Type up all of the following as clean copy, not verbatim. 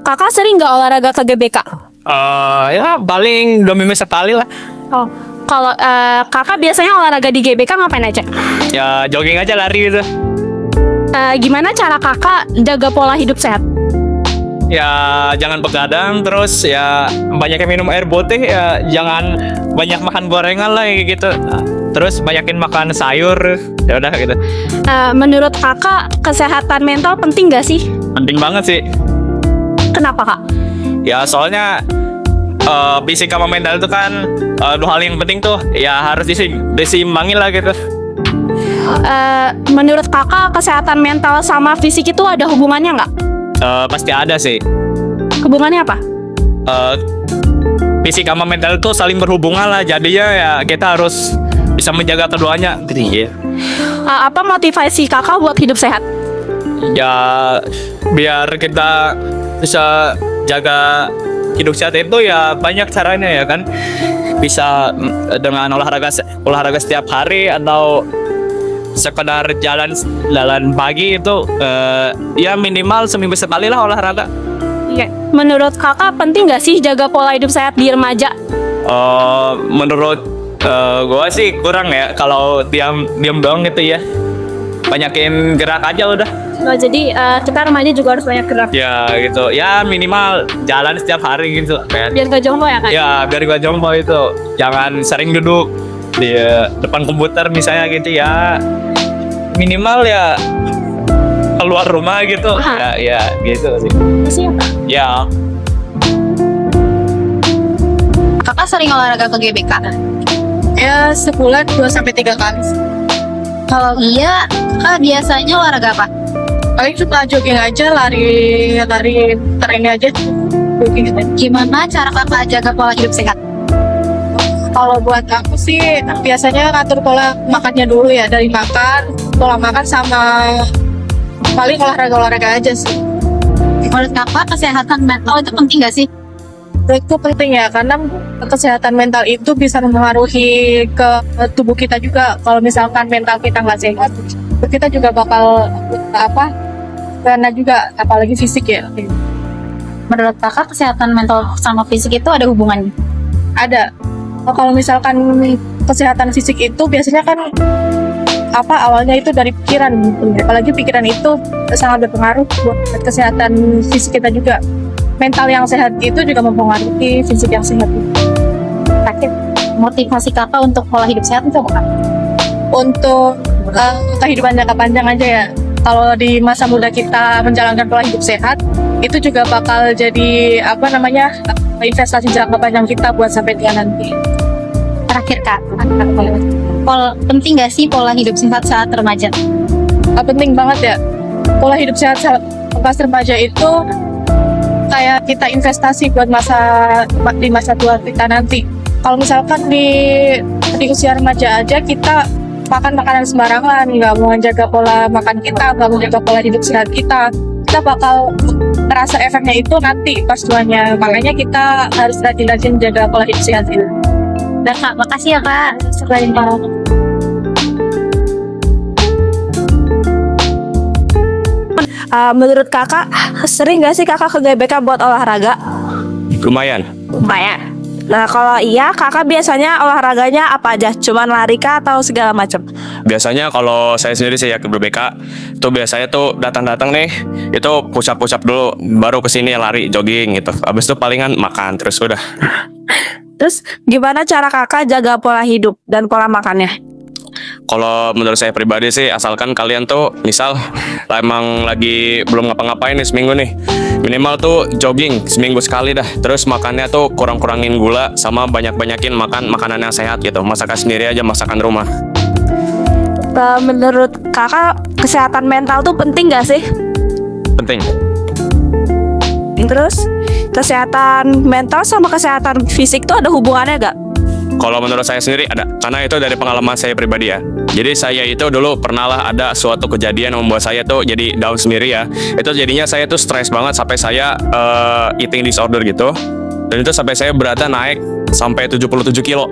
Kakak sering nggak olahraga ke GBK? Ya paling 2 minggu sekali lah. Oh, kalau kakak biasanya olahraga di GBK ngapain aja? Ya jogging aja, lari gitu. Gimana cara kakak jaga pola hidup sehat? Ya jangan begadang, terus ya banyakin minum air putih, ya jangan banyak makan gorengan lah kayak gitu. Terus banyakin makan sayur, ya udah gitu. Menurut kakak kesehatan mental penting gak sih? Penting banget sih. Kenapa kak? Ya soalnya fisik sama mental itu kan dua hal yang penting tuh, ya harus diseimbangin lah gitu. Menurut kakak kesehatan mental sama fisik itu ada hubungannya nggak? Pasti ada sih. Hubungannya apa? Fisik sama mental itu saling berhubungan lah, jadinya ya kita harus bisa menjaga keduanya. Iya. Apa motivasi kakak buat hidup sehat? Ya biar kita bisa jaga hidup sehat itu ya banyak caranya ya kan. Bisa dengan olahraga setiap hari, atau sekedar jalan pagi itu ya minimal seminggu sekali lah olahraga. Iya. Menurut kakak penting nggak sih jaga pola hidup sehat di remaja? Menurut gua sih kurang ya kalau diam doang gitu ya. Banyakin gerak aja udah. Oh, jadi kita remaja juga harus banyak gerak. Ya gitu. Ya minimal jalan setiap hari gitu kan. Biar gak jongkok ya kak? Ya biar gua jongkok itu. Jangan sering duduk di depan komputer misalnya gitu ya. Minimal ya keluar rumah gitu. Ya gitu sih. Masih ya kak? Ya. Kakak sering olahraga ke GBK? Ya sebulan 2-3 kali. Kalau iya, kakak biasanya olahraga apa? Paling suka jogging aja, lari train aja. Jogging aja. Gimana cara kakak jaga pola hidup sehat? Kalau buat aku sih biasanya ngatur pola makannya dulu ya, dari makan, pola makan sama paling olahraga aja sih. Menurut kakak kesehatan mental itu penting gak sih? Menurutku penting ya, karena kesehatan mental itu bisa mempengaruhi ke tubuh kita juga. Kalau misalkan mental kita nggak sehat, kita juga bakal karena juga apalagi fisik ya. Menurut kakak kesehatan mental sama fisik itu ada hubungannya? Ada. Kalau misalkan kesehatan fisik itu biasanya kan awalnya itu dari pikiran gitu. Apalagi pikiran itu sangat berpengaruh buat kesehatan fisik kita juga. Mental yang sehat itu juga mempengaruhi fisik yang sehat. Sakit. Motivasi kakak untuk pola hidup sehat itu apa? Untuk kehidupan jangka panjang aja ya. Kalau di masa muda kita menjalankan pola hidup sehat, itu juga bakal jadi investasi jangka panjang kita buat sampai dia nanti. Terakhir kak, penting gak sih pola hidup sehat saat remaja? Penting banget ya. Pola hidup sehat saat pas remaja itu kayak kita investasi buat di masa tua kita nanti. Kalau misalkan di usia remaja aja kita makan makanan sembarangan, nggak mau menjaga pola makan kita, nggak mau menjaga pola hidup sehat kita bakal terasa efeknya itu nanti pas tuanya. Makanya kita harus rajin-rajin jaga pola hidup sehat itu. Dan kak, makasih ya kak. Selain Menurut kakak sering gak sih kakak ke GBK buat olahraga? Lumayan. Lumayan. Nah kalau iya kakak biasanya olahraganya apa aja? Cuman lari kah atau segala macam? Biasanya kalau saya sendiri sih ya ke BBK itu biasanya tuh datang nih itu push up dulu, baru kesini lari jogging gitu. Abis itu palingan makan terus udah. Terus gimana cara kakak jaga pola hidup dan pola makannya? Kalau menurut saya pribadi sih, asalkan kalian tuh misal emang lagi belum ngapa-ngapain nih seminggu nih, minimal tuh jogging seminggu sekali dah. Terus makannya tuh kurang-kurangin gula, sama banyak-banyakin makan makanan yang sehat gitu. Masakan sendiri aja, masakan rumah. Menurut kakak kesehatan mental tuh penting gak sih? Penting. Terus kesehatan mental sama kesehatan fisik tuh ada hubungannya gak? Kalau menurut saya sendiri ada, karena itu dari pengalaman saya pribadi ya. Jadi saya itu dulu pernah lah ada suatu kejadian yang membuat saya tuh jadi down sendiri ya. Itu jadinya saya tuh stres banget sampai saya eating disorder gitu. Dan itu sampai saya beratnya naik sampai 77 kilo.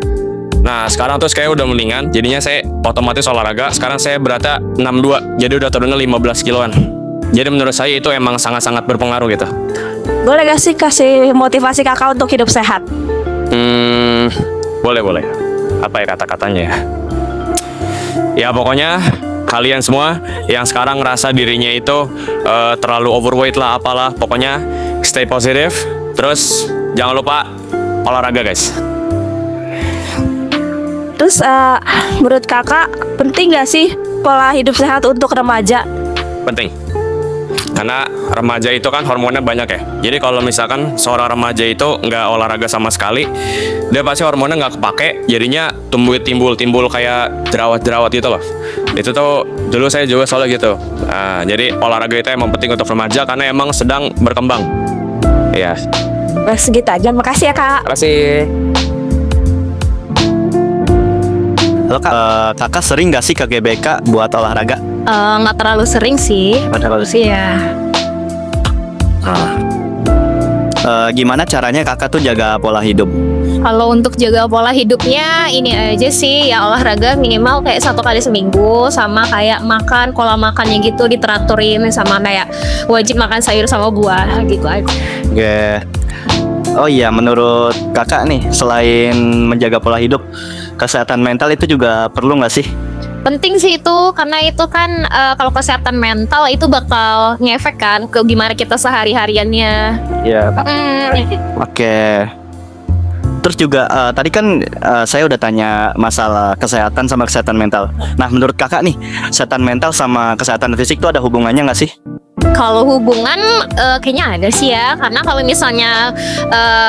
Nah sekarang tuh kayak udah mendingan, jadinya saya otomatis olahraga. Sekarang saya beratnya 62, jadi udah turunnya 15 kiloan. Jadi menurut saya itu emang sangat-sangat berpengaruh gitu. Boleh gak sih kasih motivasi kakak untuk hidup sehat? Boleh. Apa ya kata-katanya ya? Ya pokoknya kalian semua yang sekarang ngerasa dirinya itu terlalu overweight lah apalah, pokoknya stay positif. Terus jangan lupa olahraga guys. Terus menurut kakak penting gak sih pola hidup sehat untuk remaja? Penting. Karena remaja itu kan hormonnya banyak ya. Jadi kalau misalkan seorang remaja itu nggak olahraga sama sekali, dia pasti hormonnya nggak kepake. Jadinya timbul kayak jerawat-jerawat gitu loh. Itu tuh dulu saya juga soalnya gitu. Nah, jadi olahraga itu emang penting untuk remaja karena emang sedang berkembang. Iya. Nah, segitu aja. Makasih ya kak. Terima kasih. Halo kak, kakak sering gak sih ke GBK buat olahraga? Nggak terlalu sering sih. Nggak terlalu sih ya. Gimana caranya kakak tuh jaga pola hidup? Kalau untuk jaga pola hidupnya ini aja sih ya, olahraga minimal kayak 1 kali seminggu, sama kayak makan, pola makannya gitu diteraturin, sama kayak wajib makan sayur sama buah gitu aja. Oke. Oh iya, menurut kakak nih, selain menjaga pola hidup, kesehatan mental itu juga perlu nggak sih? Penting sih itu, karena itu kan kalau kesehatan mental itu bakal ngefek kan ke gimana kita sehari-hariannya. Iya. Oke. Terus juga tadi kan saya udah tanya masalah kesehatan sama kesehatan mental. Nah, menurut kakak nih, kesehatan mental sama kesehatan fisik tuh ada hubungannya nggak sih? Kalau hubungan kayaknya ada sih ya, karena kalau misalnya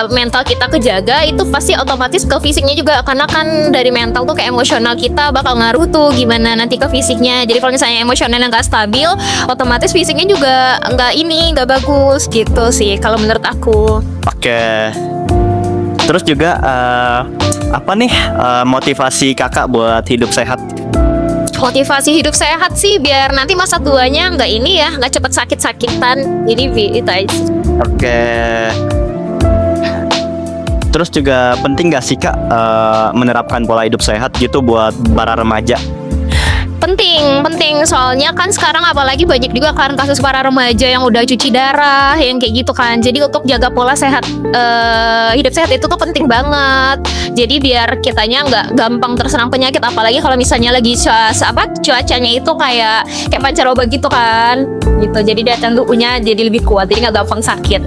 mental kita kejaga itu pasti otomatis ke fisiknya juga, karena kan dari mental tuh ke emosional kita bakal ngaruh tuh gimana nanti ke fisiknya. Jadi kalau misalnya emosionalnya nggak stabil, otomatis fisiknya juga nggak bagus gitu sih kalau menurut aku. Oke. Terus juga apa nih motivasi kakak buat hidup sehat? Motivasi hidup sehat sih biar nanti masa tuanya nggak cepet sakit-sakitan. Jadi itu aja. Oke. Terus juga penting gak sih kak menerapkan pola hidup sehat gitu buat para remaja? Penting soalnya kan sekarang apalagi banyak juga kan kasus para remaja yang udah cuci darah yang kayak gitu kan. Jadi untuk jaga pola sehat, hidup sehat itu tuh penting banget. Jadi biar kitanya nggak gampang terserang penyakit, apalagi kalau misalnya lagi cuacanya itu kayak pancaroba gitu kan gitu. Jadi daya tahan tubuhnya jadi lebih kuat, jadi nggak gampang sakit.